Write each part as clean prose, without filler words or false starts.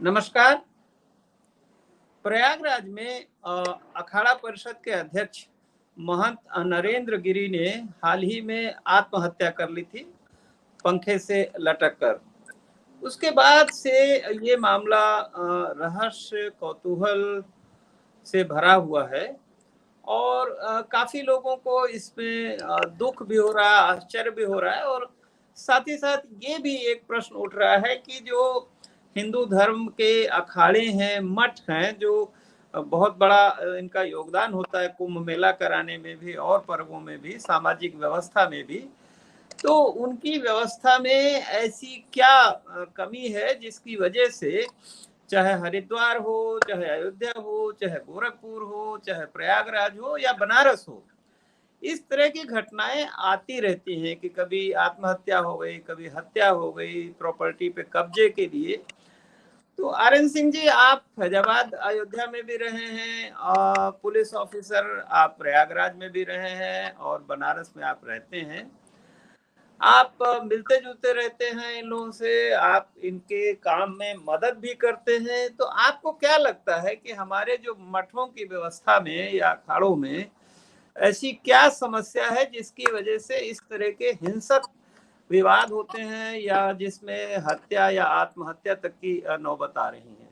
नमस्कार। प्रयागराज में अखाड़ा परिषद के अध्यक्ष महंत नरेंद्र गिरि ने हाल ही में आत्महत्या कर ली थी, पंखे से लटक कर। उसके बाद से ये मामला रहस्य, कौतूहल से भरा हुआ है और काफ़ी लोगों को इसमें दुःख भी हो रहा है, आश्चर्य भी हो रहा है और साथ ही साथ ये भी एक प्रश्न उठ रहा है कि जो हिंदू धर्म के अखाड़े हैं, मठ हैं, जो बहुत बड़ा इनका योगदान होता है कुंभ मेला कराने में भी और पर्वों में भी, सामाजिक व्यवस्था में भी। तो उनकी व्यवस्था में ऐसी क्या कमी है जिसकी वजह से चाहे हरिद्वार हो, चाहे अयोध्या हो, चाहे गोरखपुर हो, चाहे प्रयागराज हो या बनारस हो, इस तरह की घटनाएं आती रहती हैं कि कभी आत्महत्या हो गई, कभी हत्या हो गई प्रॉपर्टी पे कब्जे के लिए। तो आरएन सिंह जी, आप फैजाबाद अयोध्या में भी रहे हैं, पुलिस ऑफिसर आप प्रयागराज में भी रहे हैं और बनारस में आप रहते हैं। आप मिलते जुलते रहते हैं इन लोगों से, आप इनके काम में मदद भी करते हैं। तो आपको क्या लगता है कि हमारे जो मठों की व्यवस्था में या अखाड़ों में ऐसी क्या समस्या है जिसकी वजह से इस तरह के हिंसक विवाद होते हैं या जिसमें हत्या या आत्महत्या तक की नौबत आ रही है?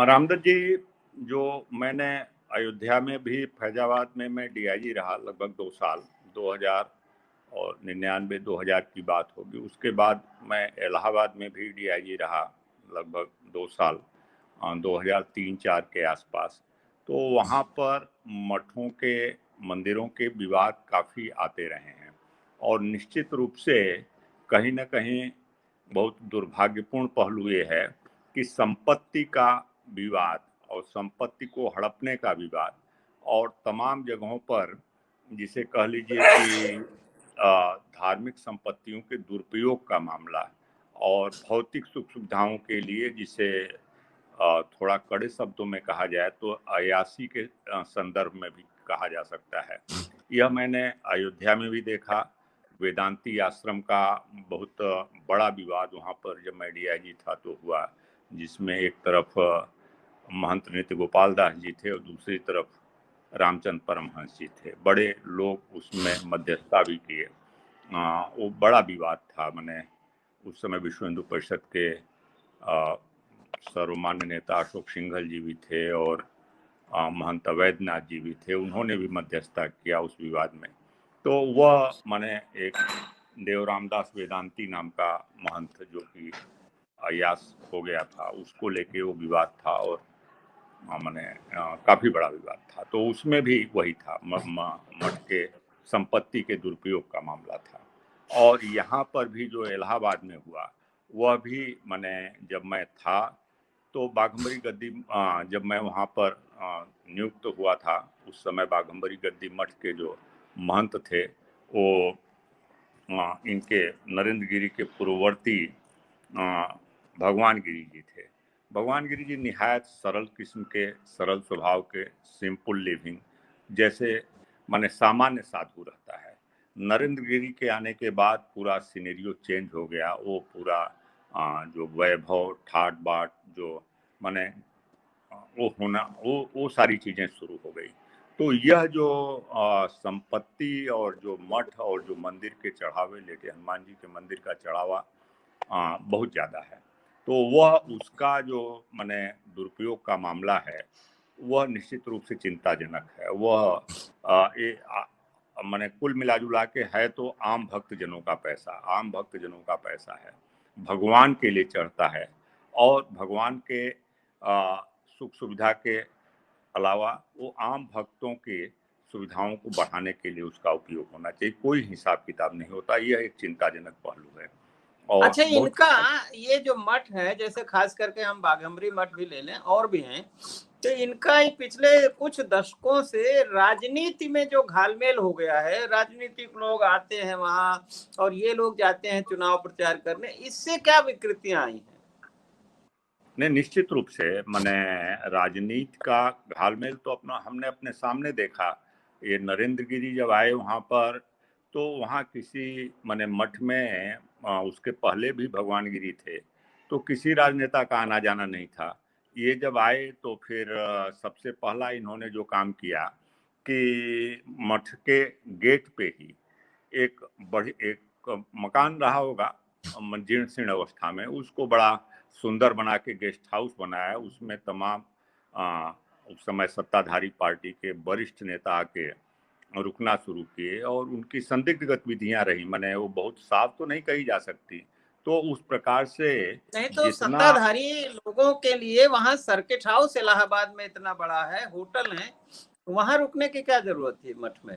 रामदत्त जी, जो मैंने अयोध्या में भी, फैजाबाद में मैं डीआईजी रहा लगभग 2 साल, 2099 2000 की बात होगी। उसके बाद मैं इलाहाबाद में भी डीआईजी रहा लगभग 2 साल, 2003-4 के आसपास। तो वहाँ पर मठों के, मंदिरों के विवाद काफ़ी आते रहे हैं और निश्चित रूप से कहीं न कहीं बहुत दुर्भाग्यपूर्ण पहलू ये है कि संपत्ति का विवाद और संपत्ति को हड़पने का विवाद और तमाम जगहों पर, जिसे कह लीजिए कि धार्मिक संपत्तियों के दुरुपयोग का मामला और भौतिक सुख सुविधाओं के लिए, जिसे थोड़ा कड़े शब्दों में कहा जाए तो अय्याशी के संदर्भ में भी कहा जा सकता है। यह मैंने अयोध्या में भी देखा। वेदांती आश्रम का बहुत बड़ा विवाद वहाँ पर जब मैं डीआईजी था तो हुआ, जिसमें एक तरफ महंत नृत्य गोपाल दास जी थे और दूसरी तरफ रामचंद्र परमहंस जी थे। बड़े लोग उसमें मध्यस्थता भी किए। वो बड़ा विवाद था। मैंने उस समय विश्व हिंदू परिषद के सर्वमान्य नेता अशोक सिंघल जी भी थे और महंत अवैधनाथ जी भी थे। उन्होंने भी मध्यस्थता किया उस विवाद में। तो वह माने एक देव रामदास वेदांती नाम का महंत जो कि अयास हो गया था, उसको लेके वो विवाद था और माने काफ़ी बड़ा विवाद था। तो उसमें भी वही था, मठ के संपत्ति के दुरुपयोग का मामला था। और यहाँ पर भी जो इलाहाबाद में हुआ, वह भी माने जब मैं था तो बाघंबरी गद्दी, जब मैं वहाँ पर नियुक्त हुआ था, उस समय बाघंबरी गद्दी मठ के जो महंत थे वो इनके नरेंद्र गिरि के पूर्ववर्ती भगवान गिरि जी थे। भगवान गिरि जी निहायत सरल किस्म के, सरल स्वभाव के, सिंपल लिविंग जैसे माने सामान्य साधु रहता है। नरेंद्र गिरि के आने के बाद पूरा सिनेरियो चेंज हो गया। वो पूरा जो वैभव, ठाट बाट, जो माने वो होना, वो सारी चीज़ें शुरू हो गई। तो यह जो संपत्ति और जो मठ और जो मंदिर के चढ़ावे लेके, हनुमान जी के मंदिर का चढ़ावा बहुत ज़्यादा है। तो वह उसका जो माने दुरुपयोग का मामला है, वह निश्चित रूप से चिंताजनक है। वह माने कुल मिला जुला के है तो आम भक्तजनों का पैसा, आम भक्तजनों का पैसा है, भगवान के लिए चढ़ता है और भगवान के सुख सुविधा के अलावा वो आम भक्तों के सुविधाओं को बढ़ाने के लिए उसका उपयोग होना चाहिए। कोई हिसाब किताब नहीं होता। यह एक चिंताजनक पहलू है और अच्छा, बहुत इनका ये जो मठ है, जैसे खास करके हम बाघंबरी मठ भी ले लें और भी हैं, तो इनका ही पिछले कुछ दशकों से राजनीति में जो घालमेल हो गया है, राजनीतिक लोग आते हैं वहाँ और ये लोग जाते हैं चुनाव प्रचार करने, इससे क्या विकृतियां आई हैं? नहीं, निश्चित रूप से माने राजनीति का घालमेल तो अपना हमने अपने सामने देखा। ये नरेंद्र गिरि जब आए वहाँ पर, तो वहाँ किसी माने मठ में उसके पहले भी भगवान गिरि थे। तो किसी राजनेता का आना जाना नहीं था। ये जब आए तो फिर सबसे पहला इन्होंने जो काम किया कि मठ के गेट पे ही एक मकान रहा होगा जीर्ण शीर्ण अवस्था में, उसको बड़ा सुंदर बना के गेस्ट हाउस बनाया। उसमें तमाम उस समय सत्ताधारी पार्टी के वरिष्ठ नेता आके रुकना शुरू किए और उनकी संदिग्ध गतिविधियां रही, माने वो बहुत साफ तो नहीं कही जा सकती। तो उस प्रकार से नहीं तो जितना सत्ताधारी लोगों के लिए वहां सर्किट हाउस इलाहाबाद में इतना बड़ा है, होटल है, वहां रुकने की क्या जरूरत थी मठ में?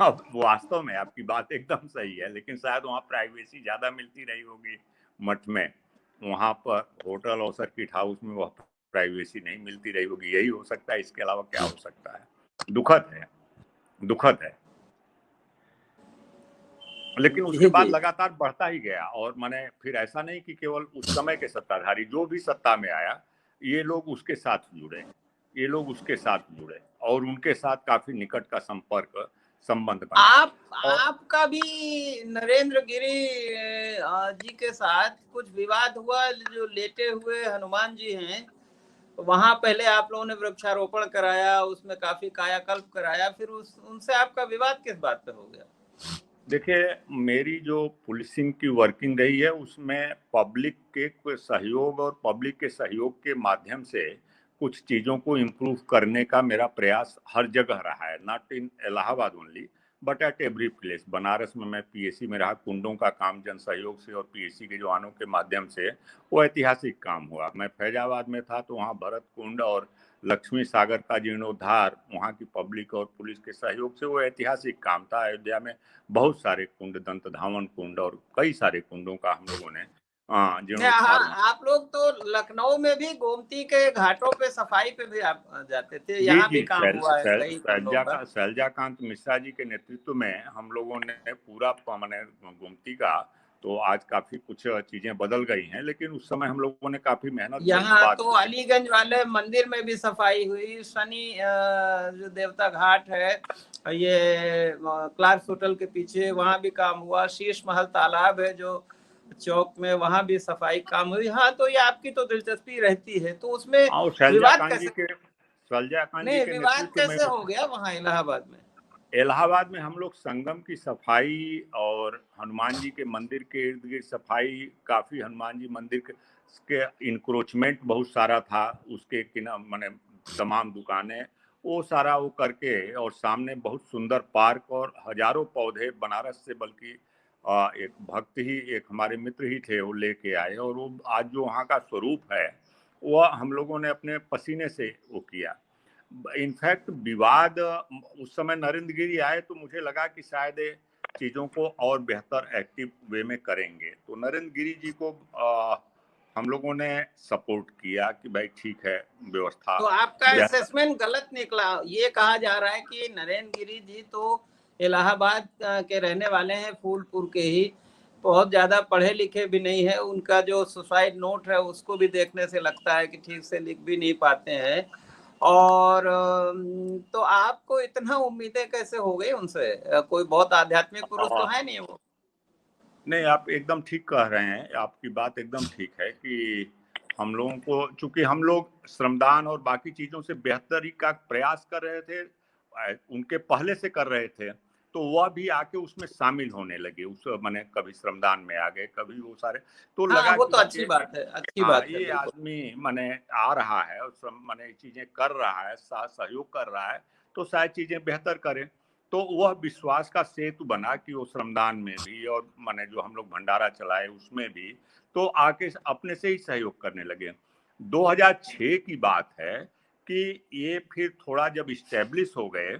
अब वास्तव में आपकी बात एकदम सही है, लेकिन शायद वहाँ प्राइवेसी ज्यादा मिलती रही होगी मठ में। वहां पर होटल और सर्किट हाउस में वह प्राइवेसी नहीं मिलती रही होगी, यही हो सकता है। इसके अलावा क्या हो सकता है? दुखद है, दुखद है। लेकिन उसके जी बाद जी। लगातार बढ़ता ही गया और मैंने फिर ऐसा नहीं कि केवल उस समय के सत्ताधारी, जो भी सत्ता में आया ये लोग उसके साथ जुड़े, ये लोग उसके साथ जुड़े और उनके साथ काफी निकट का संबंध बनाया। और आपका भी नरेंद्र गिरी जी के साथ कुछ विवाद हुआ, जो लेटे हुए हनुमान जी हैं, वहां पहले आप लोगों ने वृक्षारोपण कराया, उसमें काफी कायाकल्प कराया, फिर उनसे आपका विवाद किस बात पे हो गया? देखिए, मेरी जो पुलिसिंग की वर्किंग रही है उसमें पब्लिक के सहयोग और पब्लिक के सहयोग के माध्यम से कुछ चीज़ों को इम्प्रूव करने का मेरा प्रयास हर जगह रहा है, not in Allahabad only but at every place. Banaras में मैं पीएससी में रहा, कुंडों का काम जन सहयोग से और पीएससी के जवानों के माध्यम से वो ऐतिहासिक काम हुआ। मैं फैजाबाद में था तो वहाँ भरत कुंड और लक्ष्मी सागर का जीर्णोद्धार वहाँ की पब्लिक और पुलिस के सहयोग से वो ऐतिहासिक काम था। अयोध्या में बहुत सारे कुंड, दंत धावन कुंड और कई सारे कुंडों का हम लोगों ने जीर्णोद्धार वहाँ। आप लोग तो लखनऊ में भी गोमती के घाटों पे सफाई पे भी आप जाते थे, जी यहाँ भी जी, काम हुआ है कई कुंडों का। शैलजाकांत मिश्रा जी के नेतृत्व में हम लोगों ने पूरा मैंने गोमती का, तो आज काफी कुछ चीजें बदल गई हैं, लेकिन उस समय हम लोगों ने काफी मेहनत से उस यहाँ बात तो को। अलीगंज वाले मंदिर में भी सफाई हुई, शनि जो देवता घाट है, ये क्लार्क्स होटल के पीछे, वहां भी काम हुआ। शीश महल तालाब है जो चौक में, वहां भी सफाई काम हुई। हाँ, तो ये आपकी तो दिलचस्पी रहती है, तो उसमें और विवाद कैसे, शैलजाकांत जी नहीं के विवाद नेतृत्व में कैसे हो गया वहां इलाहाबाद में? इलाहाबाद में हम लोग संगम की सफाई और हनुमान जी के मंदिर के इर्द गिर्द सफाई, काफी हनुमान जी मंदिर के इंक्रोचमेंट बहुत सारा था, उसके माने तमाम दुकानें, वो सारा वो करके, और सामने बहुत सुंदर पार्क और हजारों पौधे बनारस से, बल्कि एक भक्त ही, एक हमारे मित्र ही थे, वो लेके आए और वो आज जो वहाँ का स्वरूप है वह हम लोगों ने अपने पसीने से वो किया। इनफैक्ट विवाद उस समय नरेंद्र गिरी आए तो मुझे लगा कि शायद चीज़ों को और बेहतर एक्टिव वे में करेंगे, तो नरेंद्र गिरी जी को हम लोगों ने सपोर्ट किया कि भाई ठीक है, व्यवस्था तो आपका बेहतर। असेसमेंट गलत निकला। ये कहा जा रहा है कि नरेंद्र गिरी जी तो इलाहाबाद के रहने वाले हैं, फूलपुर के ही, बहुत ज्यादा पढ़े लिखे भी नहीं है। उनका जो सुसाइड नोट है उसको भी देखने से लगता है कि ठीक से लिख भी नहीं पाते हैं। और तो आपको इतना उम्मीदें कैसे हो गई उनसे? कोई बहुत आध्यात्मिक पुरुष तो और है नहीं वो। नहीं, आप एकदम ठीक कह रहे हैं, आपकी बात एकदम ठीक है कि हम लोगों को, चूंकि हम लोग श्रमदान और बाकी चीजों से बेहतरी का प्रयास कर रहे थे, उनके पहले से कर रहे थे, तो वह भी आके उसमें शामिल होने लगे, उस मैंने कभी श्रमदान में आ गए, कभी वो सारे, तो हाँ, लगा वो कि तो भाई अच्छी ये, बात है, अच्छी हाँ बात है, ये बिल्कुल। आदमी मैंने आ रहा है और मैंने चीजें कर रहा है, साथ सहयोग कर रहा है, तो शायद चीजें बेहतर करें। तो वह विश्वास का सेतु बना कि वो श्रमदान में भी और माने जो हम लोग भंडारा चलाए उसमें भी, तो आके अपने से ही सहयोग करने लगे। 2006 की बात है कि ये फिर थोड़ा जब इस्टेब्लिश हो गए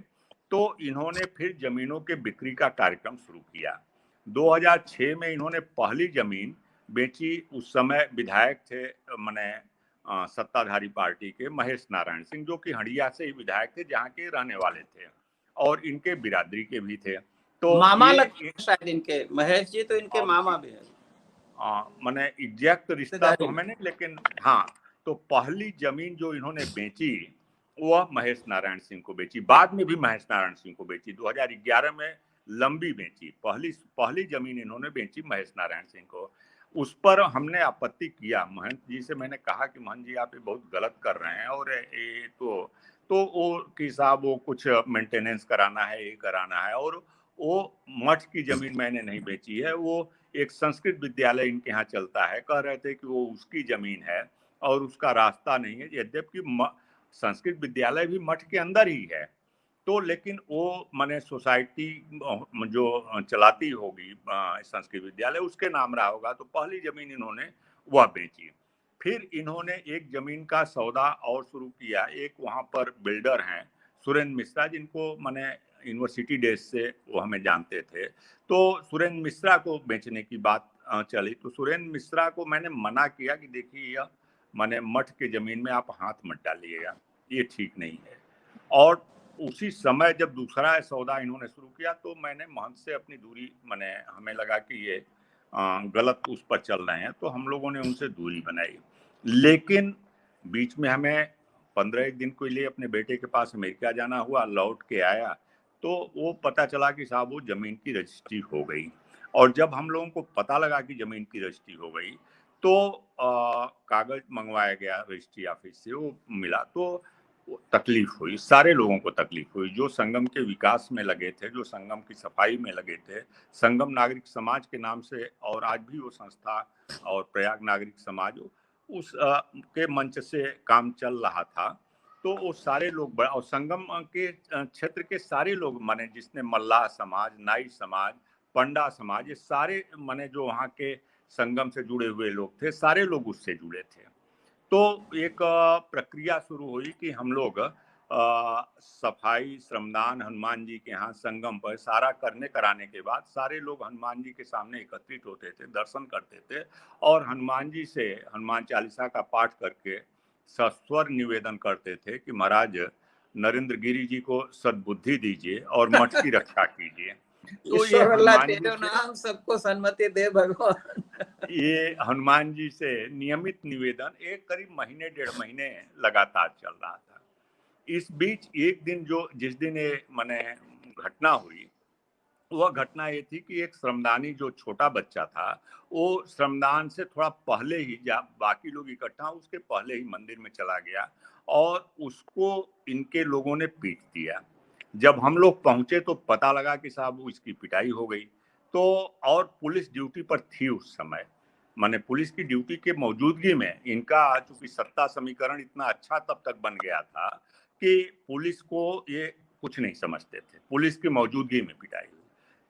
तो इन्होंने फिर जमीनों के बिक्री का कार्यक्रम शुरू किया। 2006 में इन्होंने पहली जमीन बेची। उस समय विधायक थे माने सत्ताधारी पार्टी के महेश नारायण सिंह, जो कि हंडिया से ही विधायक थे, जहाँ के रहने वाले थे और इनके बिरादरी के भी थे। तो मामा ये लगते हैं शायद इनके, महेश जी तो इनके मामा भी हैं। मैंने एग्जैक्ट रिश्ता तो रिश्तेदारी में। हमें नहीं, लेकिन हाँ, तो पहली जमीन जो इन्होंने बेची वह महेश नारायण सिंह को बेची, बाद में भी महेश नारायण सिंह को बेची, 2011 में लंबी बेची, पहली पहली जमीन इन्होंने बेची महेश नारायण सिंह को। उस पर हमने आपत्ति किया। महंत जी से मैंने कहा कि महंत जी आप ये बहुत गलत कर रहे हैं, और ये तो वो कि साहब वो कुछ मेंटेनेंस कराना है, ये कराना है, और वो मठ की जमीन मैंने नहीं बेची है, वो एक संस्कृत विद्यालय इनके यहाँ चलता है, कह रहे थे कि वो उसकी जमीन है और उसका रास्ता नहीं है, यद्यपि संस्कृत विद्यालय भी मठ के अंदर ही है। तो लेकिन वो माने सोसाइटी जो चलाती होगी संस्कृत विद्यालय, उसके नाम रहा होगा, तो पहली जमीन इन्होंने वह बेची। फिर इन्होंने एक जमीन का सौदा और शुरू किया। एक वहां पर बिल्डर हैं सुरेंद्र मिश्रा, जिनको माने यूनिवर्सिटी डेज से वो हमें जानते थे। तो सुरेंद्र मिश्रा को बेचने की बात चली, तो सुरेंद्र मिश्रा को मैंने मना किया कि देखिए यह माने मठ के जमीन में आप हाथ मत डालिएगा, ये ठीक नहीं है। और उसी समय जब दूसरा सौदा इन्होंने शुरू किया, तो मैंने महंत से अपनी दूरी, मैंने हमें लगा कि ये गलत उस पर चल रहे हैं, तो हम लोगों ने उनसे दूरी बनाई। लेकिन बीच में हमें 15 दिन के लिए अपने बेटे के पास अमेरिका जाना हुआ, लौट के आया तो वो पता चला कि साहब वो जमीन की रजिस्ट्री हो गई। और जब हम लोगों को पता लगा कि जमीन की रजिस्ट्री हो गई, तो कागज मंगवाया गया रजिस्ट्री ऑफिस से, वो मिला, तो तकलीफ हुई, सारे लोगों को तकलीफ हुई, जो संगम के विकास में लगे थे, जो संगम की सफाई में लगे थे। संगम नागरिक समाज के नाम से, और आज भी वो संस्था और प्रयाग नागरिक समाज उस के मंच से काम चल रहा था। तो वो सारे लोग, और संगम के क्षेत्र के सारे लोग, माने जिसने मल्लाह समाज, नाई समाज, पंडा समाज, ये सारे माने जो वहाँ के संगम से जुड़े हुए लोग थे, सारे लोग उससे जुड़े थे। तो एक प्रक्रिया शुरू हुई कि हम लोग सफाई, श्रमदान हनुमान जी के यहाँ संगम पर सारा कराने के बाद सारे लोग हनुमान जी के सामने एकत्रित होते थे, दर्शन करते थे, और हनुमान जी से हनुमान चालीसा का पाठ करके सस्वर निवेदन करते थे कि महाराज नरेंद्र गिरी जी को सद्बुद्धि दीजिए और मठ की रक्षा कीजिए। तो ये ईश्वर अल्लाह हनुमान जी तेरो से नाम, सबको सन्मति दे भगवान। ये हनुमान जी से नियमित निवेदन एक करीब महीने 1.5 महीने लगातार चल रहा था। इस बीच एक दिन जिस दिन ये माने घटना हुई, वह घटना ये थी कि एक श्रमदानी जो छोटा बच्चा था, वो श्रमदान से थोड़ा पहले ही, जब बाकी लोग इकट्ठा, उसके पहले ही मंदिर में चला गया और उसको इनके लोगों ने पीट दिया। जब हम लोग पहुंचे तो पता लगा कि साहब इसकी पिटाई हो गई। तो और पुलिस ड्यूटी पर थी उस समय, माने पुलिस की ड्यूटी के मौजूदगी में इनका, चूंकि सत्ता समीकरण इतना अच्छा तब तक बन गया था कि पुलिस को ये कुछ नहीं समझते थे, पुलिस की मौजूदगी में पिटाई हुई।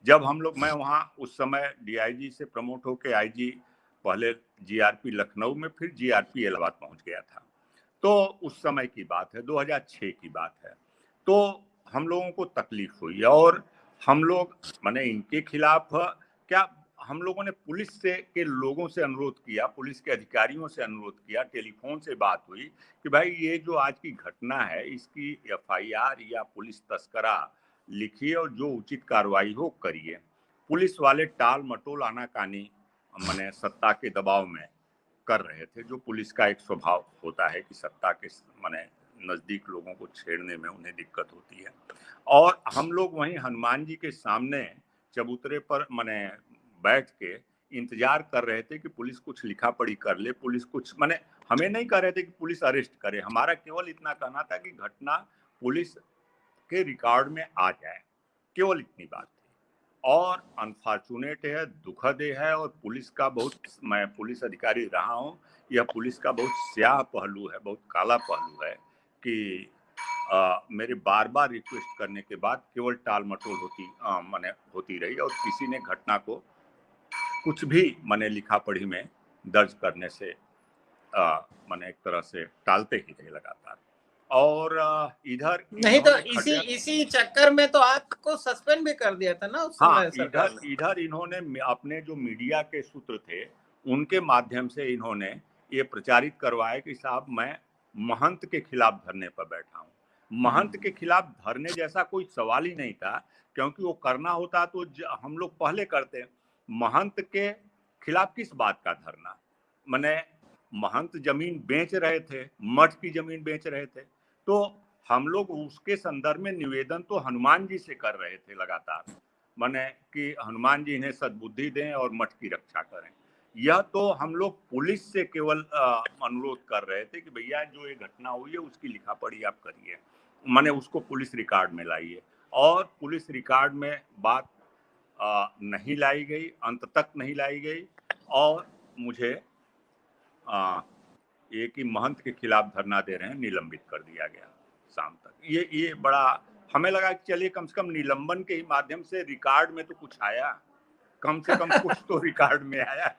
जब हम लोग, मैं वहाँ उस समय डीआईजी से प्रमोट होकर आईजी, पहले जीआरपी लखनऊ में, फिर जीआरपी इलाहाबाद पहुंच गया था। तो उस समय की बात है, 2006 की बात है। तो हम लोगों को तकलीफ हुई और हम लोग माने इनके खिलाफ क्या, हम लोगों ने पुलिस से के लोगों से अनुरोध किया, पुलिस के अधिकारियों से अनुरोध किया, टेलीफोन से बात हुई कि भाई ये जो आज की घटना है इसकी एफआईआर या पुलिस तस्करा लिखिए और जो उचित कार्रवाई हो करिए। पुलिस वाले टाल मटोल आनाकानी माने सत्ता के दबाव में कर रहे थे, जो पुलिस का एक स्वभाव होता है कि सत्ता के माने नजदीक लोगों को छेड़ने में उन्हें दिक्कत होती है। और हम लोग वहीं हनुमान जी के सामने चबूतरे पर माने बैठ के इंतजार कर रहे थे कि पुलिस कुछ लिखा पढ़ी कर ले, पुलिस कुछ माने, हमें नहीं कह रहे थे कि पुलिस अरेस्ट करे, हमारा केवल इतना कहना था कि घटना पुलिस के रिकॉर्ड में आ जाए, केवल इतनी बात थी। और अनफॉर्चुनेट है, दुखद है, और पुलिस का बहुत, मैं पुलिस अधिकारी रहा हूँ, यह पुलिस का बहुत स्याह पहलू है, बहुत काला पहलू है कि मेरे बार बार रिक्वेस्ट करने के बाद केवल टाल मटोल होती रही, और किसी ने घटना को कुछ भी माने लिखा पढ़ी में दर्ज करने से माने एक तरह से टालते ही रहे लगातार। और इधर नहीं तो इन्होंने इसी चक्कर में तो आपको सस्पेंड भी कर दिया था ना उस हाँ, समय सरकार ने। इधर इन्होंने अपने जो मीडिया के सूत्र थे उनके माध्यम से इन्होंने ये प्रचारित करवाया कि साहब मैं महंत के खिलाफ धरने पर बैठा हूँ। महंत के खिलाफ धरने जैसा कोई सवाल ही नहीं था, क्योंकि वो करना होता तो हम लोग पहले करते। महंत के खिलाफ किस बात का धरना, मैंने महंत जमीन बेच रहे थे, मठ की जमीन बेच रहे थे, तो हम लोग उसके संदर्भ में निवेदन तो हनुमान जी से कर रहे थे लगातार, माने कि हनुमान जी इन्हें सद्बुद्धि दें और मठ की रक्षा करें। यह तो हम लोग पुलिस से केवल अनुरोध कर रहे थे कि भैया जो ये घटना हुई है उसकी लिखा पढ़ी आप करिए, माने उसको पुलिस रिकॉर्ड में लाइए। और पुलिस रिकॉर्ड में बात नहीं लाई गई, अंत तक नहीं लाई गई। और मुझे एक ही महंत के खिलाफ धरना दे रहे हैं, निलंबित कर दिया गया शाम तक। ये बड़ा हमें लगा कि चलिए कम से कम निलंबन के ही माध्यम से रिकॉर्ड में तो कुछ आया, कम से कम कुछ तो रिकॉर्ड में आया,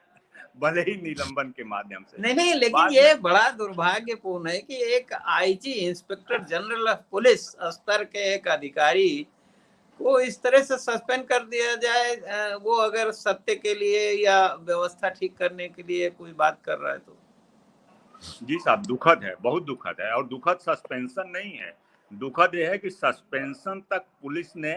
भले ही निलंबन के माध्यम से। नहीं, लेकिन ये बड़ा दुर्भाग्यपूर्ण है कि एक IG, inspector general of police स्तर के एक अधिकारी को इस तरह से सस्पेंड कर दिया जाए, वो अगर सत्य के लिए या व्यवस्था ठीक करने के लिए कोई बात कर रहा है तो। जी साहब, दुखद है, बहुत दुखद है। और दुखद सस्पेंशन नहीं है, दुखद यह है कि सस्पेंशन तक पुलिस ने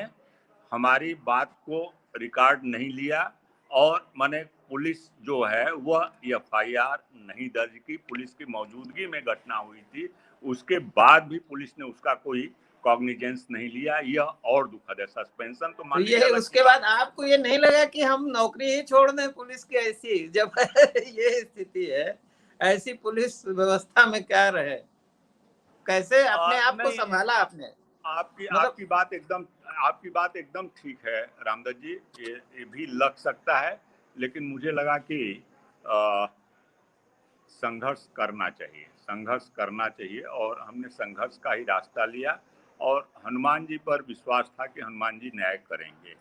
हमारी बात को रिकॉर्ड नहीं लिया। और माने पुलिस जो है वह एफआईआर नहीं दर्ज की, पुलिस की मौजूदगी में घटना हुई थी, उसके बाद भी पुलिस ने उसका कोई कॉग्निजेंस नहीं लिया। यह और दुखद है। सस्पेंशन तो मान ये उसके बाद आपको ये नहीं लगा कि हम नौकरी ही छोड़ दें पुलिस की, ऐसी जब ये स्थिति है, ऐसी पुलिस व्यवस्था में क्या रहे? कैसे अपने आप को संभाला आपने? आपकी बात एकदम ठीक है रामदत्त जी, ये भी लग सकता है, लेकिन मुझे लगा कि संघर्ष करना चाहिए और हमने संघर्ष का ही रास्ता लिया। और हनुमान जी पर विश्वास था कि हनुमान जी न्याय करेंगे।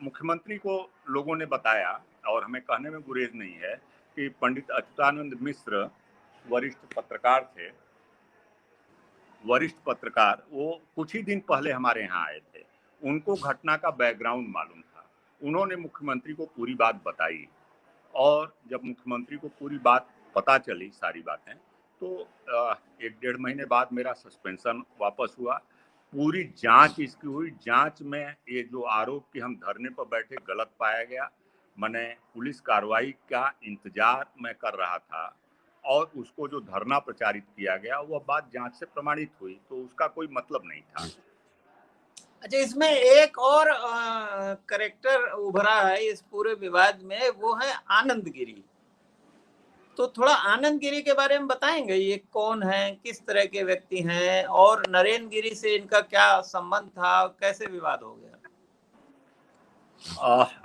मुख्यमंत्री को लोगों ने बताया, और हमें कहने में गुरेज नहीं है, कि पंडित अच्युतानंद मिश्र वरिष्ठ पत्रकार, वो कुछ ही दिन पहले हमारे यहाँ आए थे, उनको घटना का बैकग्राउंड मालूम था। उन्होंने मुख्यमंत्री को पूरी बात बताई, और जब मुख्यमंत्री को पूरी बात पता चली, सारी बातें, तो 1-1.5 महीने बाद मेरा सस्पेंशन वापस हुआ। पूरी जांच इसकी हुई, जांच में ये जो आरोप कि हम धरने पर बैठे गलत पाया गया, मैंने पुलिस कार्रवाई का इंतजार मैं कर रहा था, और उसको जो धरना प्रचारित किया गया वह बात जांच से प्रमाणित हुई, तो उसका कोई मतलब नहीं था। अच्छा, इसमें एक और करेक्टर उभरा है इस पूरे विवाद में, वो है आनंद गिरी। तो थोड़ा आनंद गिरी के बारे में बताएंगे, ये कौन है, किस तरह के व्यक्ति हैं, और नरेंद्र गिरी से इनका क्या संबंध था, कैसे विवाद हो गया?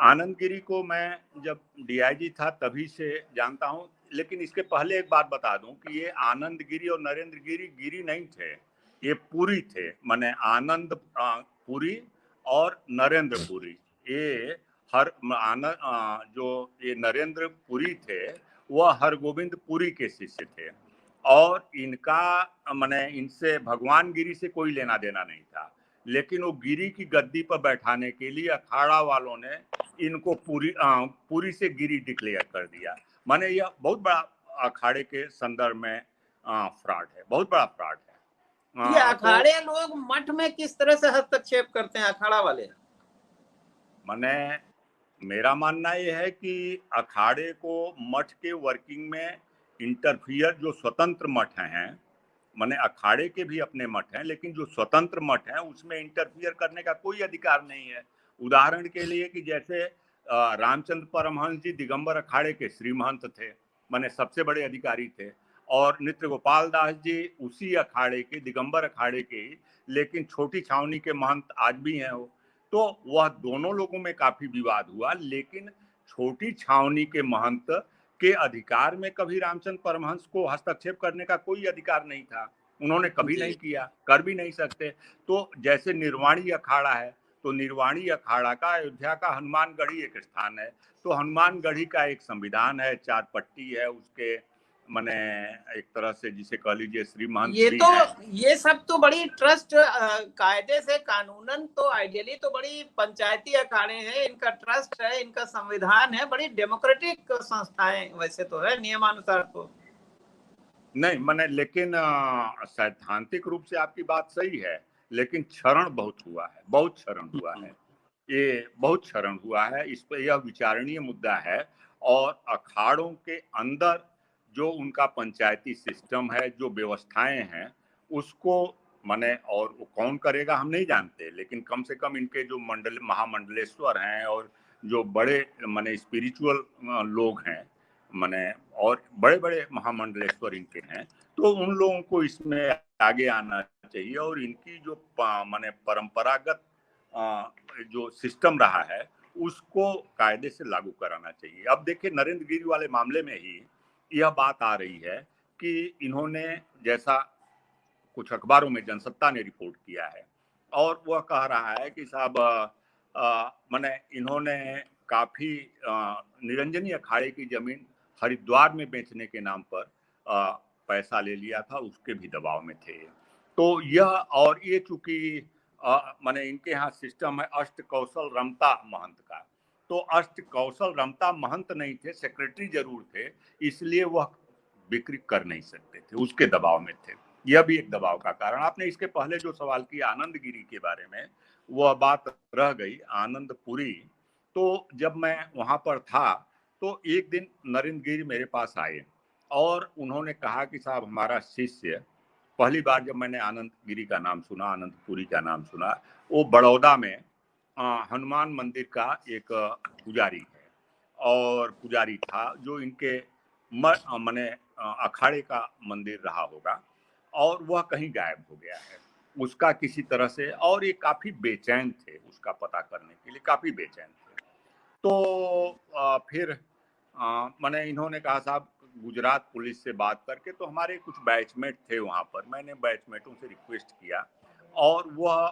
आनंद गिरी को मैं जब डीआईजी था तभी से जानता हूं, लेकिन इसके पहले एक बात बता दूं कि ये आनंद गिरी और नरेंद्र गिरी गिरी नहीं थे, ये पुरी थे। माने आनंद पुरी और नरेंद्र पुरी, ये जो ये नरेंद्र पुरी थे वह हरगोविंद पुरी के शिष्य थे, और इनका माने इनसे भगवान गिरी से कोई लेना देना नहीं था। लेकिन वो गिरी की गद्दी पर बैठाने के लिए अखाड़ा वालों ने इनको पूरी से गिरी डिक्लेयर कर दिया। माने यह बहुत बड़ा अखाड़े के संदर्भ में फ्रॉड है, बहुत बड़ा फ्रॉड है। ये अखाड़े लोग मठ में किस तरह से हस्तक्षेप करते हैं, अखाड़ा वाले? माने मेरा मानना यह है कि अखाड़े को मठ के वर्किंग में इंटरफियर, जो स्वतंत्र मठ हैं, माने अखाड़े के भी अपने मठ हैं, लेकिन जो स्वतंत्र मठ हैं उसमें इंटरफियर करने का कोई अधिकार नहीं है। उदाहरण के लिए कि जैसे रामचंद्र परमहंस जी दिगंबर अखाड़े के श्री महंत थे, माने सबसे बड़े अधिकारी थे, और नित्य गोपाल दास जी उसी अखाड़े के, दिगंबर अखाड़े के, लेकिन छोटी छावनी के महंत आज भी हैं वो। तो वह दोनों लोगों में काफी विवाद हुआ, लेकिन छोटी छावनी के महंत के अधिकार में कभी रामचंद्र परमहंस को हस्तक्षेप करने का कोई अधिकार नहीं था, उन्होंने कभी नहीं किया, कर भी नहीं सकते। तो जैसे निर्वाणी अखाड़ा है, तो निर्वाणी अखाड़ा का अयोध्या का हनुमानगढ़ी एक स्थान है, तो हनुमानगढ़ी का एक संविधान है, 4 पट्टी है उसके, माने एक तरह से जिसे कह लीजिए श्री महंत भी है। ये सब तो बड़ी ट्रस्ट, कायदे से कानूनन तो आइडियली तो बड़ी पंचायती अखाड़े हैं, इनका ट्रस्ट है, इनका संविधान है, बड़ी डेमोक्रेटिक संस्थाएं वैसे तो है नियमानुसार तो। नहीं माने, लेकिन सैद्धांतिक रूप से आपकी बात सही है, लेकिन क्षरण बहुत हुआ है, बहुत क्षरण हुआ है, ये बहुत क्षरण हुआ है। इस पर यह विचारणीय मुद्दा है। और अखाड़ों के अंदर जो उनका पंचायती सिस्टम है, जो व्यवस्थाएं हैं, उसको माने, और वो कौन करेगा हम नहीं जानते, लेकिन कम से कम इनके जो महामंडलेश्वर हैं और जो बड़े माने स्पिरिचुअल लोग हैं, माने और बड़े बड़े महामंडलेश्वर इनके हैं, तो उन लोगों को इसमें आगे आना चाहिए और इनकी जो माने परंपरागत जो सिस्टम रहा है उसको कायदे से लागू कराना चाहिए। अब देखिए नरेंद्र गिरी वाले मामले में ही यह बात आ रही है कि इन्होंने, जैसा कुछ अखबारों में जनसत्ता ने रिपोर्ट किया है और वह कह रहा है कि साहब माने इन्होंने काफी निरंजनी अखाड़े की जमीन हरिद्वार में बेचने के नाम पर पैसा ले लिया था, उसके भी दबाव में थे। तो यह और ये चूंकि माने इनके यहाँ सिस्टम है अष्ट कौशल रमता महंत का, तो अष्ट कौशल रमता महंत नहीं थे, सेक्रेटरी जरूर थे, इसलिए वह बिक्री कर नहीं सकते थे, उसके दबाव में थे। यह भी एक दबाव का कारण। आपने इसके पहले जो सवाल किया आनंद गिरी के बारे में, वह बात रह गई आनंदपुरी। तो जब मैं वहां पर था तो एक दिन नरेंद्र गिरी मेरे पास आए और उन्होंने कहा कि साहब हमारा शिष्य, पहली बार जब मैंने आनंद गिरी का नाम सुना, आनंदपुरी का नाम सुना, वो बड़ौदा में हनुमान मंदिर का एक पुजारी है और पुजारी था जो इनके माने अखाड़े का मंदिर रहा होगा और वह कहीं गायब हो गया है उसका किसी तरह से, और ये काफी बेचैन थे उसका पता करने के लिए, काफी बेचैन थे। तो फिर मैंने इन्होंने कहा साहब गुजरात पुलिस से बात करके, तो हमारे कुछ बैचमेट थे वहां पर, मैंने बैचमेटों से रिक्वेस्ट किया और वह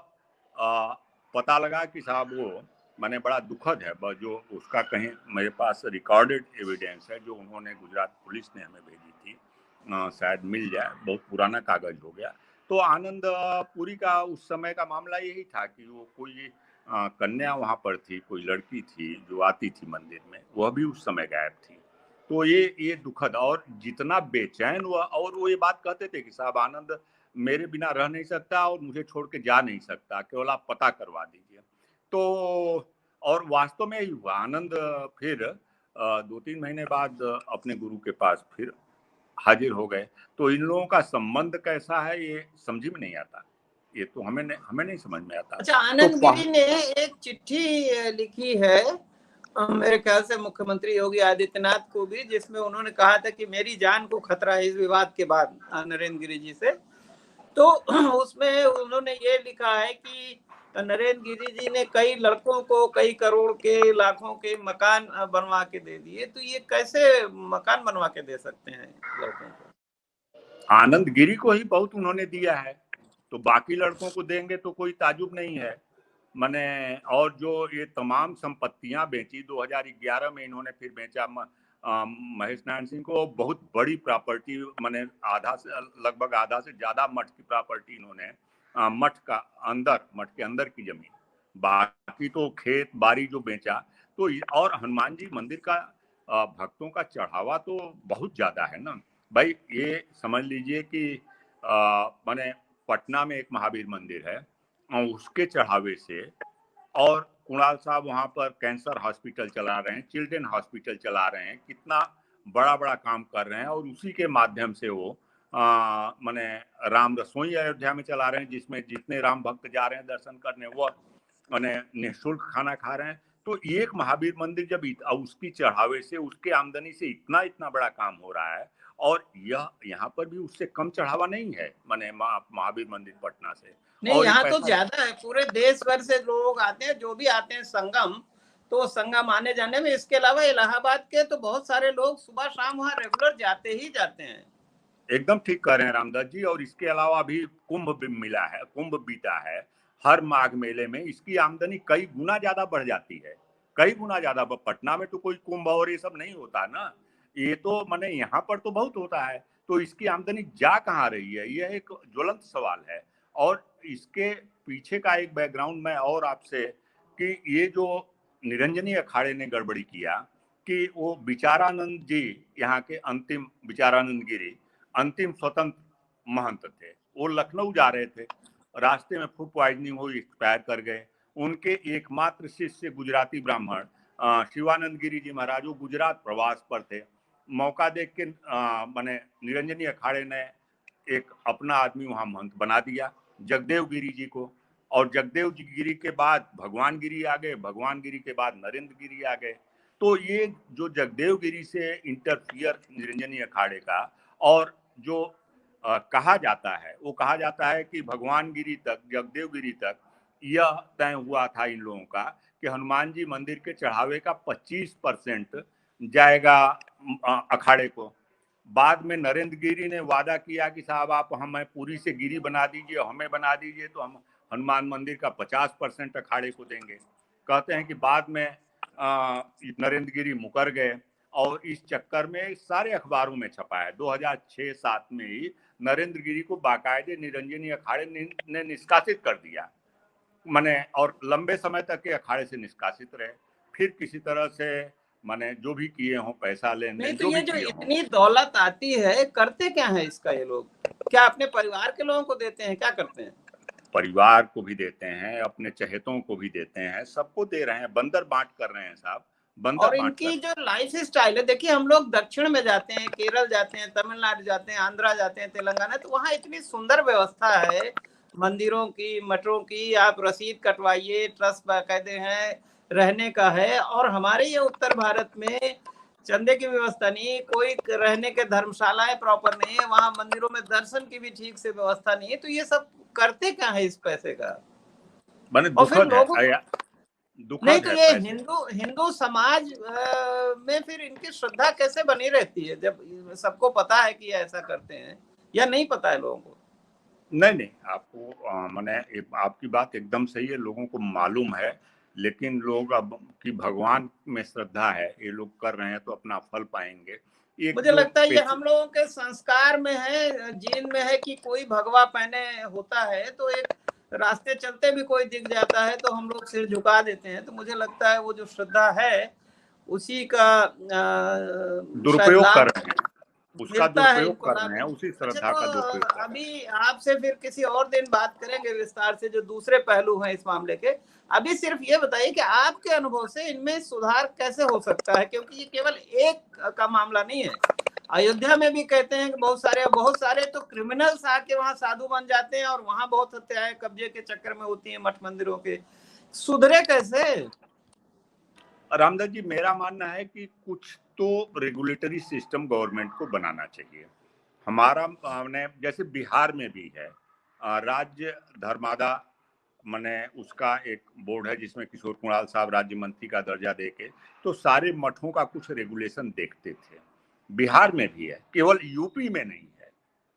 पता लगा कि साहब वो मैंने बड़ा दुखद है जो उसका कहीं मेरे पास रिकॉर्डेड एविडेंस है जो उन्होंने गुजरात पुलिस ने हमें भेजी थी, शायद मिल जाए, बहुत पुराना कागज हो गया। तो आनंद पुरी का उस समय का मामला यही था कि वो कोई कन्या वहां पर थी, कोई लड़की थी जो आती थी मंदिर में, वह भी उस समय गायब थी। तो ये दुखद, और जितना बेचैन हुआ, और वो ये बात कहते थे कि साहब आनंद मेरे बिना रह नहीं सकता और मुझे छोड़ के जा नहीं सकता, केवल आप पता करवा दीजिए। तो और वास्तव में ही हुआ, आनंद फिर 2-3 महीने बाद अपने गुरु के पास फिर हाजिर हो गए। तो इन लोगों का संबंध कैसा है ये समझ में नहीं आता, ये तो हमें नहीं समझ में आता। अच्छा, आनंद गिरी ने एक चिट्ठी लिखी है मेरे ख्याल से मुख्यमंत्री योगी आदित्यनाथ को भी, जिसमें उन्होंने कहा था कि मेरी जान को खतरा है इस विवाद के बाद नरेंद्र गिरी जी से। तो उसमें उन्होंने ये लिखा है कि नरेंद्र गिरी जी ने कई लड़कों को कई करोड़ के लाखों के मकान बनवा के दे दिए, तो ये कैसे मकान बनवा के दे सकते हैं लड़कों को? आनंद गिरी को ही बहुत उन्होंने दिया है, तो बाकी लड़कों को देंगे तो कोई ताजुब नहीं है। मैंने और जो ये तमाम संपत्तियां बेची 2011 में इन्होंने फिर बेचा महेश नारायण सिंह को, बहुत बड़ी प्रॉपर्टी, मैंने आधा से लगभग आधा से ज्यादा मठ की प्रॉपर्टी इन्होंने मठ के अंदर की जमीन, बाकी तो खेत बाड़ी जो बेचा। तो और हनुमान जी मंदिर का भक्तों का चढ़ावा तो बहुत ज्यादा है ना भाई। ये समझ लीजिए कि मैंने पटना में एक महावीर मंदिर है और उसके चढ़ावे से, और कुणाल साहब वहां पर कैंसर हॉस्पिटल चला रहे हैं, चिल्ड्रन हॉस्पिटल चला रहे हैं, कितना बड़ा बड़ा काम कर रहे हैं, और उसी के माध्यम से वो मैंने राम रसोई अयोध्या में चला रहे हैं, जिसमें जितने राम भक्त जा रहे हैं दर्शन करने वो मैंने निःशुल्क खाना खा रहे हैं। तो एक महावीर मंदिर जब उसकी चढ़ावे से, उसके आमदनी से इतना इतना बड़ा काम हो रहा है, और यह यहाँ पर भी उससे कम चढ़ावा नहीं है मैंने महावीर मंदिर पटना से। नहीं, और यहाँ तो ज्यादा है, पूरे देश भर से लोग आते हैं, जो भी आते हैं संगम, तो संगम आने जाने में। इसके अलावा इलाहाबाद के तो बहुत सारे लोग सुबह शाम वहाँ रेगुलर जाते ही जाते हैं। एकदम ठीक कह रहे हैं रामदास जी। और इसके अलावा भी कुंभ भी मिला है, कुंभ बीता है, हर माघ मेले में इसकी आमदनी कई गुना ज्यादा बढ़ जाती है, कई गुना ज्यादा। पटना में तो कोई कुंभ और ये सब नहीं होता ना, ये तो माने यहाँ पर तो बहुत होता है। तो इसकी आमदनी जा कहाँ रही है, यह एक ज्वलंत सवाल है। और इसके पीछे का एक बैकग्राउंड में और आपसे, कि ये जो निरंजनी अखाड़े ने गड़बड़ी किया कि वो विचारानंद जी, यहाँ के अंतिम विचारानंद गिरी अंतिम स्वतंत्र महंत थे, वो लखनऊ जा रहे थे, रास्ते में फूड पॉइजनिंग हुई, एक्सपायर कर गए। उनके एकमात्र शिष्य गुजराती ब्राह्मण शिवानंद गिरी जी महाराज, वो गुजरात प्रवास पर थे। मौका देख के मैंने निरंजनी अखाड़े ने एक अपना आदमी वहां महंत बना दिया, जगदेव गिरी जी को। और जगदेव गिरी के बाद भगवान गिरी आ गए, भगवान गिरी के बाद नरेंद्र गिरी आ गए। तो ये जो जगदेवगिरी से इंटरफियर निरंजनी अखाड़े का, और जो कहा जाता है, वो कहा जाता है कि भगवान गिरी तक, जगदेवगिरी तक यह तय हुआ था इन लोगों का कि हनुमान जी मंदिर के चढ़ावे का 25% जाएगा अखाड़े को। बाद में नरेंद्र गिरी ने वादा किया कि साहब आप हमें पूरी से गिरी बना दीजिए, हमें बना दीजिए, तो हम हनुमान मंदिर का 50% अखाड़े को देंगे। कहते हैं कि बाद में नरेंद्र गिरी मुकर गए, और इस चक्कर में सारे अखबारों में छपा है। 2006-07 में ही नरेंद्र गिरी को बाकायदे निरंजनी अखाड़े ने निष्कासित कर दिया, माने, और लंबे समय तक के अखाड़े से निष्कासित रहे। फिर किसी तरह से माने जो भी किए हों, पैसा लेन देन, नहीं तो जो ये भी जो किए हों। इतनी दौलत आती है, करते क्या है इसका ये लोग? क्या अपने परिवार के लोगों को देते हैं, क्या करते हैं? परिवार को भी देते हैं, अपने चहेतों को भी देते हैं, सबको दे रहे हैं, बंदर बांट कर रहे हैं साहब, बंदर और बांट इनकी कर। जो लाइफ स्टाइल है, देखिए हम लोग दक्षिण में जाते हैं, केरल जाते हैं, तमिलनाडु जाते हैं, आंध्रा जाते हैं, तेलंगाना, तो वहाँ इतनी सुंदर व्यवस्था है मंदिरों की, मठों की, आप रसीद कटवाइए, ट्रस्ट बाकायदे हैं, रहने का है। और हमारे ये उत्तर भारत में चंदे की व्यवस्था नहीं, कोई रहने के धर्मशालाएं प्रॉपर नहीं है, वहाँ मंदिरों में दर्शन की भी ठीक से व्यवस्था नहीं है। तो ये सब करते क्या है इस पैसे का? माने और फिर दुखद है, लोगों, नहीं दुखद तो है ये पैसे। हिंदू हिंदू समाज में फिर इनकी श्रद्धा कैसे बनी रहती है, जब सबको पता है कि ये ऐसा करते हैं, या नहीं पता है लोगों को? नहीं नहीं, आपको माने आपकी बात एकदम सही है, लोगों को मालूम है, लेकिन लोग अब कि भगवान में श्रद्धा है, ये लोग कर रहे हैं तो अपना फल पाएंगे। एक मुझे जो लगता है ये हम लोगों के संस्कार में है, जीन में है कि कोई भगवा पहने होता है तो एक रास्ते चलते भी कोई दिख जाता है तो हम लोग सिर झुका देते हैं। तो मुझे लगता है वो जो श्रद्धा है उसी का शायद दुरुपयोग कर लाभ रहे हैं, उसका मिलता है दुरुपयोग इनको, कर लाभ रहे हैं, मिलता उसी है। अच्छा, श्रद्धा तो का दुरुपयोग कर रहे हैं। अभी आपसे फिर किसी और दिन बात करेंगे विस्तार से, जो दूसरे पहलू हैं इस मामले के। अभी सिर्फ ये बताइए कि आपके अनुभव से इनमें सुधार कैसे हो सकता है, क्योंकि ये केवल एक का मामला नहीं है। अयोध्या में भी कहते हैं कि बहुत सारे तो क्रिमिनल्स आके वहां साधु बन जाते हैं, और वहां बहुत हत्याएं कब्जे के चक्कर में होती हैं मठ मंदिरों के। सुधरे कैसे? रामदास जी, मेरा मानना है कि कुछ तो रेगुलेटरी सिस्टम गवर्नमेंट को बनाना चाहिए। हमारा ने जैसे बिहार में भी है राज्य धर्मादा, मैंने उसका एक बोर्ड है जिसमें किशोर कुणाल साहब राज्य मंत्री का दर्जा देके तो सारे मठों का कुछ रेगुलेशन देखते थे। बिहार में भी है, केवल यूपी में नहीं है,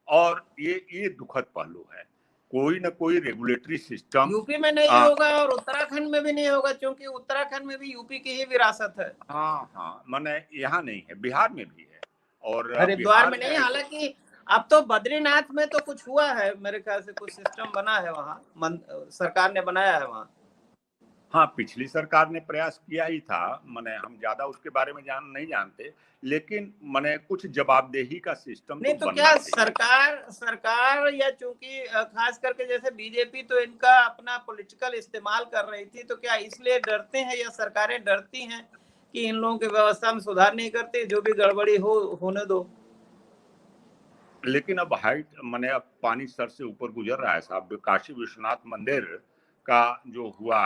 और ये दुखद पहलू है। कोई ना कोई रेगुलेटरी सिस्टम। यूपी में नहीं होगा और उत्तराखंड में भी नहीं होगा, क्योंकि उत्तराखंड में भी यूपी की ही विरासत है। हाँ हाँ, मैंने यहाँ नहीं है, बिहार में भी है, और हरिद्वार बिहार में में नहीं, ऐसे। हालांकि अब तो बद्रीनाथ में तो कुछ हुआ है, मेरे ख्याल से कुछ सिस्टम बना है वहाँ, सरकार ने बनाया है वहाँ। हाँ, पिछली सरकार ने प्रयास किया ही था, मैंने हम ज्यादा उसके बारे में नहीं जानते, लेकिन मैंने कुछ जवाबदेही का सिस्टम नहीं तो तो बनना क्या चाहिए। सरकार या चूंकि खास करके जैसे बीजेपी तो इनका अपना पॉलिटिकल इस्तेमाल कर रही थी, तो क्या इसलिए डरते हैं या सरकारें डरती हैं कि इन लोगों की व्यवस्था में सुधार नहीं करते, जो भी गड़बड़ी होने दो? लेकिन अब मैंने अब पानी सर से ऊपर गुजर रहा है साहब। काशी विश्वनाथ मंदिर का जो हुआ,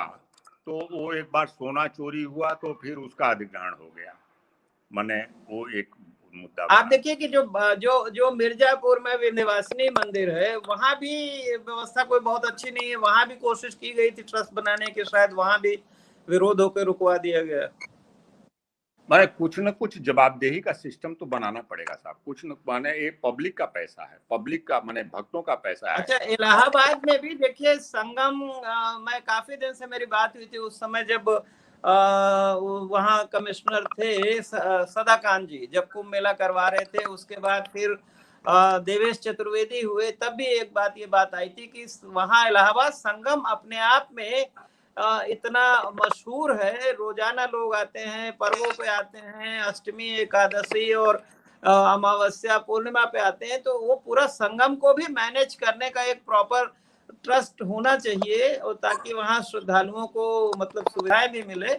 तो वो एक बार सोना चोरी हुआ तो फिर उसका अधिग्रहण हो गया, मैंने वो एक मुद्दा आप बना। देखिए कि जो जो जो मिर्जापुर में विंध्यवासिनी मंदिर है, वहां भी व्यवस्था कोई बहुत अच्छी नहीं है। वहां भी कोशिश की गई थी ट्रस्ट बनाने की, शायद वहां भी विरोध होकर रुकवा दिया गया। माने कुछ न कुछ जवाबदेही का सिस्टम तो बनाना पड़ेगा साहब। कुछ न माने ये पब्लिक का पैसा है, पब्लिक का माने भक्तों का पैसा है। अच्छा, इलाहाबाद में भी देखिए संगम, मैं काफी दिन से मेरी बात हुई थी उस समय जब वहाँ कमिश्नर थे सदाकांत जी, जब कुंभ मेला करवा रहे थे। उसके बाद फिर देवेश चतुर्वेदी हुए, तब भी एक बात आई थी कि वहाँ इलाहाबाद संगम अपने आप में इतना मशहूर है, रोजाना लोग आते हैं, पर्वों पे आते हैं, अष्टमी एकादशी और अमावस्या पूर्णिमा पे आते हैं। तो वो पूरा संगम को भी मैनेज करने का एक प्रॉपर ट्रस्ट होना चाहिए, और ताकि वहाँ श्रद्धालुओं को मतलब सुविधाएं भी मिले,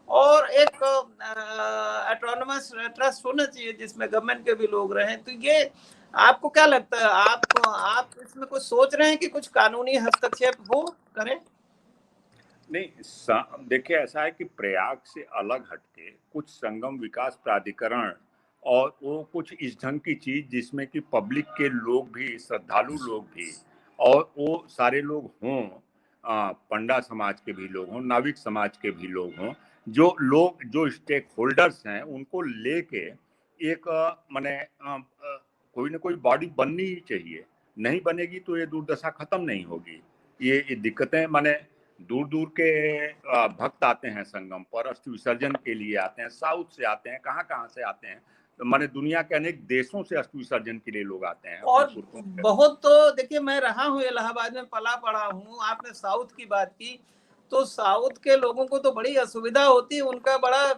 और एक ऑटोनमस ट्रस्ट होना चाहिए जिसमें गवर्नमेंट के भी लोग रहें। तो ये आपको क्या लगता है, आप इसमें कुछ सोच रहे हैं कि कुछ कानूनी हस्तक्षेप हो करें? नहीं, देखिए ऐसा है कि प्रयाग से अलग हटके कुछ संगम विकास प्राधिकरण और वो कुछ इस ढंग की चीज जिसमें कि पब्लिक के लोग भी, श्रद्धालु लोग भी और वो सारे लोग हों, पंडा समाज के भी लोग हों, नाविक समाज के भी लोग हों, जो स्टेक होल्डर्स हैं उनको लेके एक माने कोई ना कोई बॉडी बननी ही चाहिए। नहीं बनेगी तो ये दुर्दशा खत्म नहीं होगी। ये दिक्कतें माने दूर दूर के भक्त आते हैं संगम पर, अस्थि विसर्जन के लिए आते हैं, साउथ से आते हैं, कहाँ से आते हैं, तो माने दुनिया के अनेक देशों से अस्थि विसर्जन के लिए लोग आते हैं। और बहुत, तो देखिए मैं रहा हूँ इलाहाबाद में, पला पढ़ा हूँ। आपने साउथ की बात की, तो साउथ के लोगों को तो बड़ी असुविधा होती है, उनका बड़ा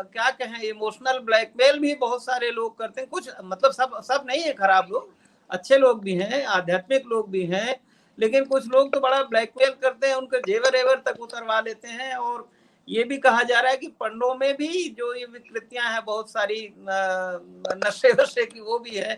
क्या कहें, इमोशनल ब्लैकमेल भी बहुत सारे लोग करते हैं। कुछ मतलब सब नहीं है खराब लोग, अच्छे लोग भी हैं, आध्यात्मिक लोग भी हैं, लेकिन कुछ लोग तो बड़ा ब्लैकमेल करते हैं, उनके जेवर एवर तक उतरवा लेते हैं। और ये भी कहा जा रहा है कि पंडों में भी जो ये विकृतियां हैं बहुत सारी नशे वशे की, वो भी है।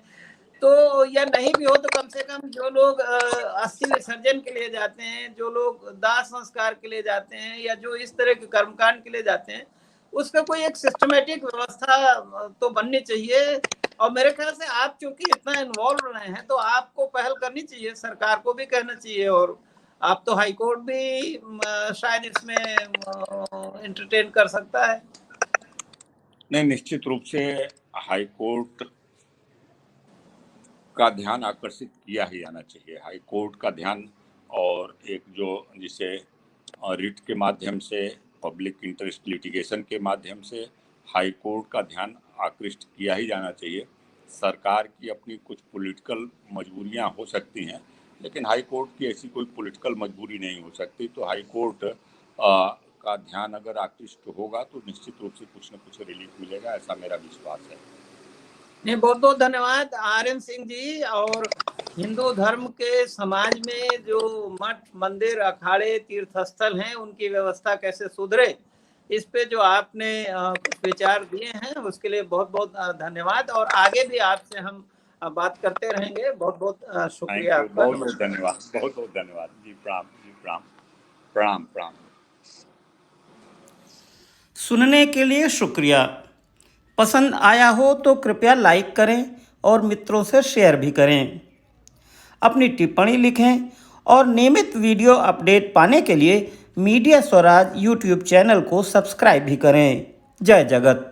तो या नहीं भी हो तो कम से कम जो लोग अस्थि विसर्जन के लिए जाते हैं, जो लोग दाह संस्कार के लिए जाते हैं, या जो इस तरह के कर्मकांड के लिए जाते हैं, उसका कोई एक सिस्टमेटिक व्यवस्था तो बननी चाहिए। और मेरे ख्याल से आप चूंकि इतना इन्वॉल्व रहे हैं, तो आपको पहल करनी चाहिए, सरकार को भी कहना चाहिए, और आप तो हाई कोर्ट भी शायद इसमें एंटरटेन कर सकता है। नहीं, निश्चित रूप से हाई कोर्ट का ध्यान आकर्षित किया ही जाना चाहिए। हाई कोर्ट का ध्यान, और एक जो जिसे रिट के माध्यम से, पब्लिक इंटरेस्ट लिटिगेशन के माध्यम से हाई कोर्ट का ध्यान आकृष्ट किया ही जाना चाहिए। सरकार की अपनी कुछ पॉलिटिकल मजबूरियां हो सकती हैं, लेकिन हाई कोर्ट की ऐसी कोई पॉलिटिकल मजबूरी नहीं हो सकती। तो हाई कोर्ट का ध्यान अगर आकृष्ट होगा तो निश्चित रूप से कुछ न कुछ रिलीफ मिलेगा, ऐसा मेरा विश्वास है। नहीं, बहुत बहुत धन्यवाद आर्यन सिंह जी। और हिंदू धर्म के समाज में जो मठ मंदिर अखाड़े तीर्थस्थल हैं, उनकी व्यवस्था कैसे सुधरे, इस पे जो आपने कुछ विचार दिए हैं, उसके लिए बहुत बहुत धन्यवाद। और आगे भी आपसे हम बात करते रहेंगे। बहुत बहुत शुक्रिया आपका। बहुत बहुत धन्यवाद, बहुत बहुत धन्यवाद जी। प्रणाम जी, प्रणाम प्रणाम प्रणाम। सुनने के लिए शुक्रिया। पसंद आया हो तो कृपया लाइक करें और मित्रों से शेयर भी करें। अपनी टिप्पणी लिखें और नियमित वीडियो अपडेट पाने के लिए मीडिया स्वराज यूट्यूब चैनल को सब्सक्राइब भी करें। जय जगत।